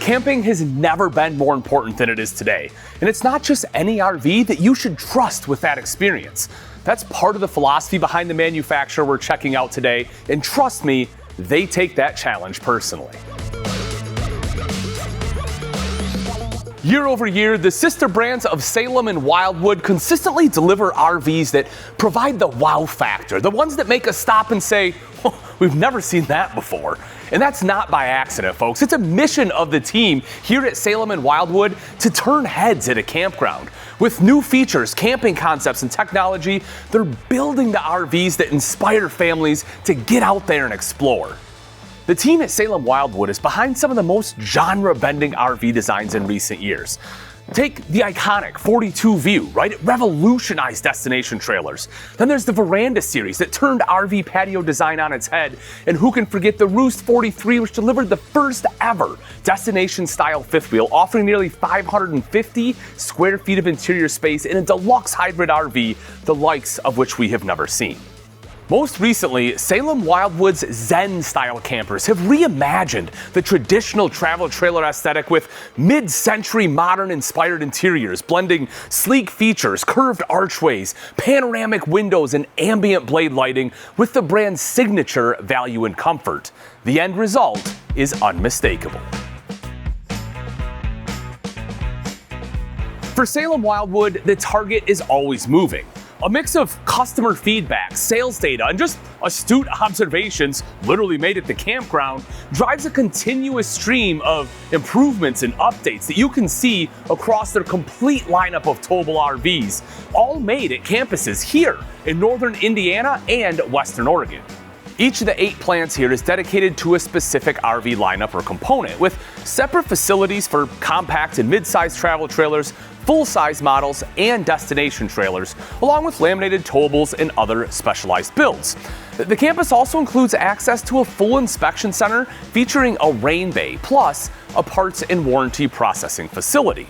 Camping has never been more important than it is today, and it's not just any RV that you should trust with that experience. That's part of the philosophy behind the manufacturer we're checking out today, and trust me, they take that challenge personally. Year over year, the sister brands of Salem and Wildwood consistently deliver RVs that provide the wow factor, the ones that make us stop and say, oh, we've never seen that before. And that's not by accident, folks. It's a mission of the team here at Salem and Wildwood to turn heads at a campground. With new features, camping concepts, and technology, they're building the RVs that inspire families to get out there and explore. The team at Salem Wildwood is behind some of the most genre-bending RV designs in recent years. Take the iconic 42 View, right? It revolutionized destination trailers. Then there's the Veranda series that turned RV patio design on its head. And who can forget the Roost 43, which delivered the first ever destination-style fifth wheel, offering nearly 550 square feet of interior space in a deluxe hybrid RV, the likes of which we have never seen. Most recently, Salem Wildwood's ZEN-style campers have reimagined the traditional travel trailer aesthetic with mid-century modern-inspired interiors, blending sleek features, curved archways, panoramic windows, and ambient blade lighting with the brand's signature value and comfort. The end result is unmistakable. For Salem Wildwood, the target is always moving. A mix of customer feedback, sales data, and just astute observations, literally made at the campground, drives a continuous stream of improvements and updates that you can see across their complete lineup of towable RVs, all made at campuses here in northern Indiana and western Oregon. Each of the 8 plants here is dedicated to a specific RV lineup or component, with separate facilities for compact and mid-size travel trailers, full-size models, and destination trailers, along with laminated towables and other specialized builds. The campus also includes access to a full inspection center featuring a rain bay, plus a parts and warranty processing facility.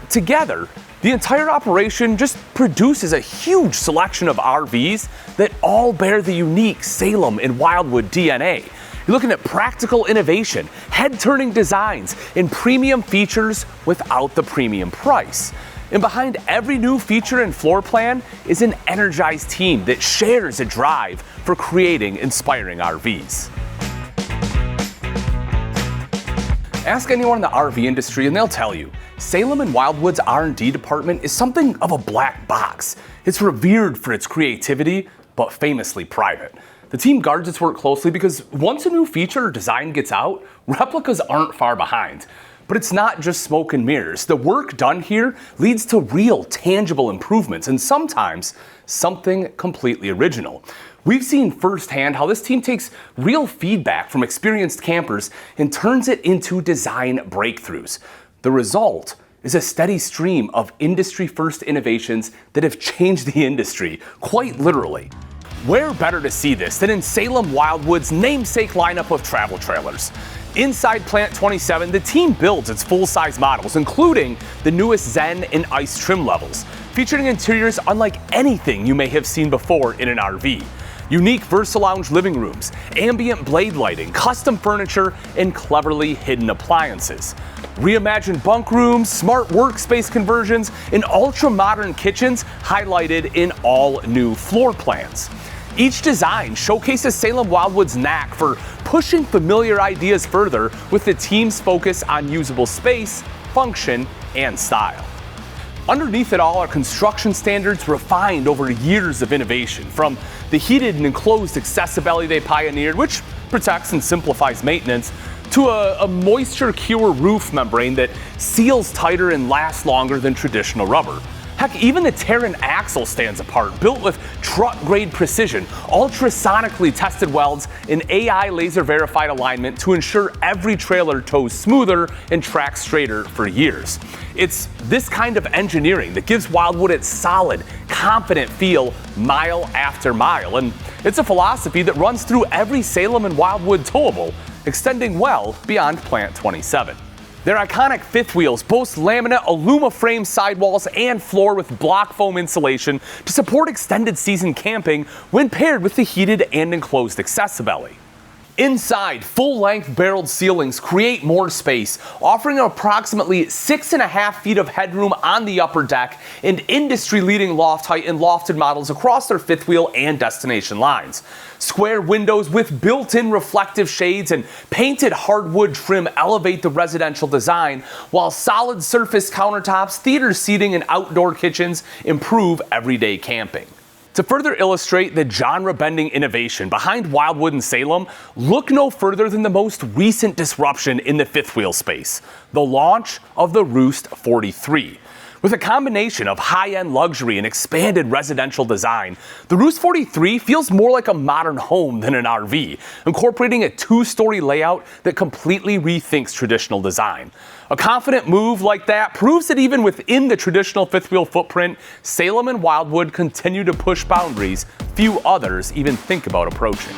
Together, the entire operation just produces a huge selection of RVs that all bear the unique Salem and Wildwood DNA. You're looking at practical innovation, head-turning designs, and premium features without the premium price. And behind every new feature and floor plan is an energized team that shares a drive for creating inspiring RVs. Ask anyone in the RV industry and they'll tell you, Salem and Wildwood's R&D department is something of a black box. It's revered for its creativity, but famously private. The team guards its work closely because once a new feature or design gets out, replicas aren't far behind. But it's not just smoke and mirrors. The work done here leads to real, tangible improvements, and sometimes something completely original. We've seen firsthand how this team takes real feedback from experienced campers and turns it into design breakthroughs. The result is a steady stream of industry-first innovations that have changed the industry, quite literally. Where better to see this than in Salem Wildwood's namesake lineup of travel trailers? Inside Plant 27, the team builds its full-size models, including the newest Zen and Ice trim levels, featuring interiors unlike anything you may have seen before in an RV. Unique VersaLounge living rooms, ambient blade lighting, custom furniture, and cleverly hidden appliances. Reimagined bunk rooms, smart workspace conversions, and ultra-modern kitchens highlighted in all new floor plans. Each design showcases Salem Wildwood's knack for pushing familiar ideas further with the team's focus on usable space, function, and style. Underneath it all are construction standards refined over years of innovation, from the heated and enclosed accessibility they pioneered, which protects and simplifies maintenance, to a moisture cure roof membrane that seals tighter and lasts longer than traditional rubber. Heck, even the Terran axle stands apart, built with truck-grade precision, ultrasonically tested welds, and AI laser-verified alignment to ensure every trailer tows smoother and tracks straighter for years. It's this kind of engineering that gives Wildwood its solid, confident feel mile after mile, and it's a philosophy that runs through every Salem and Wildwood towable, extending well beyond Plant 27. Their iconic fifth wheels boast laminate aluma-frame sidewalls and floor with block foam insulation to support extended season camping when paired with the heated and enclosed accessibility. Inside, full-length barreled ceilings create more space, offering approximately 6.5 feet of headroom on the upper deck and industry-leading loft height in lofted models across their fifth wheel and destination lines. Square windows with built-in reflective shades and painted hardwood trim elevate the residential design, while solid surface countertops, theater seating, and outdoor kitchens improve everyday camping. To further illustrate the genre-bending innovation behind Wildwood and Salem, look no further than the most recent disruption in the fifth wheel space, the launch of the Roost 43. With a combination of high-end luxury and expanded residential design, the Roost 43 feels more like a modern home than an RV, incorporating a two-story layout that completely rethinks traditional design. A confident move like that proves that even within the traditional fifth wheel footprint, Salem and Wildwood continue to push boundaries few others even think about approaching.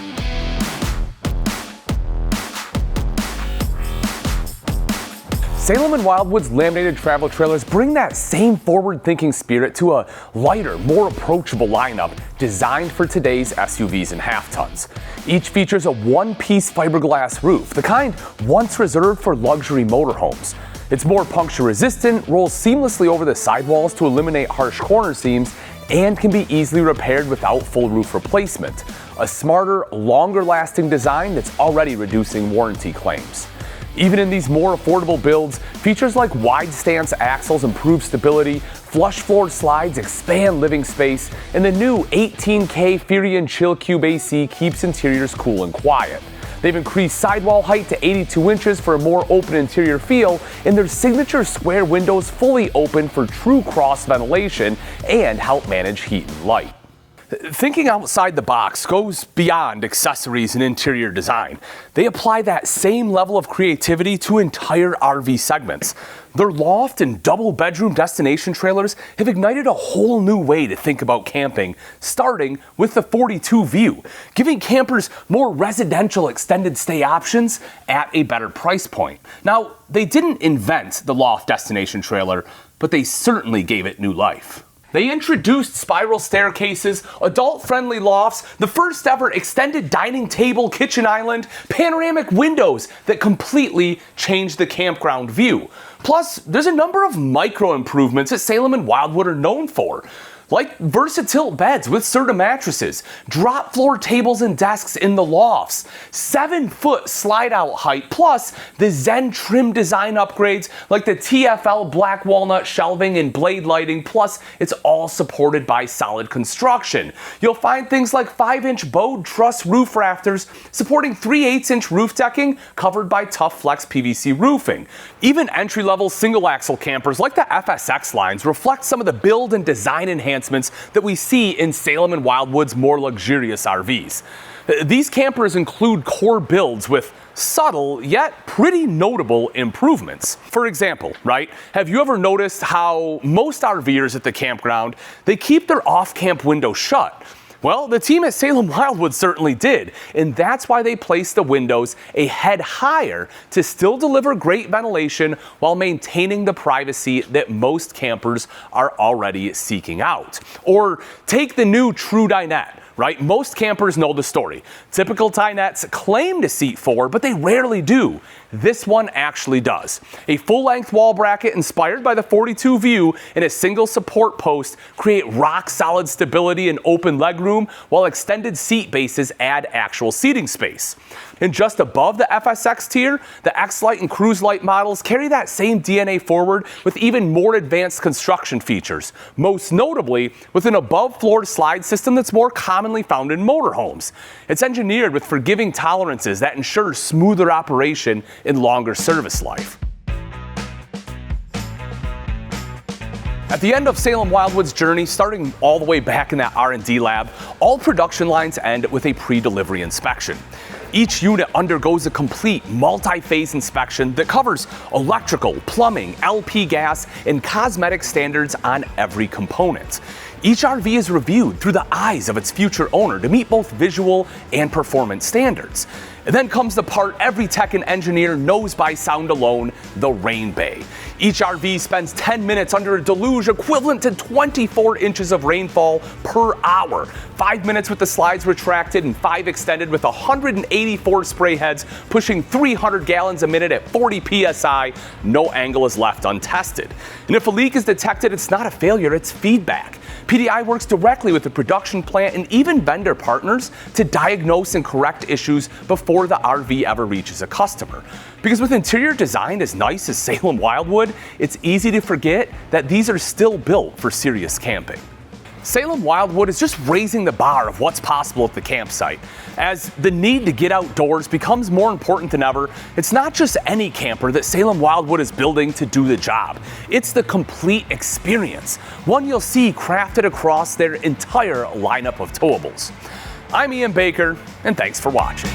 Salem and Wildwood's laminated travel trailers bring that same forward-thinking spirit to a lighter, more approachable lineup designed for today's SUVs and half-tons. Each features a one-piece fiberglass roof, the kind once reserved for luxury motorhomes. It's more puncture-resistant, rolls seamlessly over the sidewalls to eliminate harsh corner seams, and can be easily repaired without full roof replacement. A smarter, longer-lasting design that's already reducing warranty claims. Even in these more affordable builds, features like wide stance axles improve stability, flush floor slides expand living space, and the new 18K Furion Chill Cube AC keeps interiors cool and quiet. They've increased sidewall height to 82 inches for a more open interior feel, and their signature square windows fully open for true cross ventilation and help manage heat and light. Thinking outside the box goes beyond accessories and interior design. They apply that same level of creativity to entire RV segments. Their loft and double bedroom destination trailers have ignited a whole new way to think about camping, starting with the 42 View, giving campers more residential extended stay options at a better price point. Now, they didn't invent the loft destination trailer, but they certainly gave it new life. They introduced spiral staircases, adult-friendly lofts, the first ever extended dining table kitchen island, panoramic windows that completely changed the campground view. Plus, there's a number of micro improvements that Salem and Wildwood are known for, like versatile beds with Serta mattresses, drop floor tables and desks in the lofts, 7-foot slide out height, plus the Zen trim design upgrades like the TFL black walnut shelving and blade lighting, plus it's all supported by solid construction. You'll find things like 5-inch bowed truss roof rafters supporting 3/8-inch roof decking covered by tough flex PVC roofing. Even entry-level single-axle campers like the FSX lines reflect some of the build and design enhancements that we see in Salem and Wildwood's more luxurious RVs. These campers include core builds with subtle yet pretty notable improvements. For example, right, have you ever noticed how most RVers at the campground, they keep their off-camp window shut? Well, the team at Salem Wildwood certainly did, and that's why they placed the windows a head higher to still deliver great ventilation while maintaining the privacy that most campers are already seeking out. Or take the new True Dinette. Right? Most campers know the story. Typical dinettes claim to seat 4, but they rarely do. This one actually does. A full-length wall bracket inspired by the 42 View and a single support post create rock-solid stability and open legroom, while extended seat bases add actual seating space. And just above the FSX tier, the X-Lite and Cruise Lite models carry that same DNA forward with even more advanced construction features, most notably with an above-floor slide system that's more commonly found in motorhomes. It's engineered with forgiving tolerances that ensure smoother operation and longer service life. At the end of Salem Wildwood's journey, starting all the way back in that R&D lab, all production lines end with a pre-delivery inspection. Each unit undergoes a complete multi-phase inspection that covers electrical, plumbing, LP gas, and cosmetic standards on every component. Each RV is reviewed through the eyes of its future owner to meet both visual and performance standards. And then comes the part every tech and engineer knows by sound alone, the rain bay. Each RV spends 10 minutes under a deluge equivalent to 24 inches of rainfall per hour. 5 minutes with the slides retracted and 5 extended with 184 spray heads pushing 300 gallons a minute at 40 psi. No angle is left untested. And if a leak is detected, it's not a failure, it's feedback. PDI works directly with the production plant and even vendor partners to diagnose and correct issues before the RV ever reaches a customer. Because with interior design as nice as Salem Wildwood, it's easy to forget that these are still built for serious camping. Salem Wildwood is just raising the bar of what's possible at the campsite. As the need to get outdoors becomes more important than ever, it's not just any camper that Salem Wildwood is building to do the job. It's the complete experience, one you'll see crafted across their entire lineup of towables. I'm Ian Baker, and thanks for watching.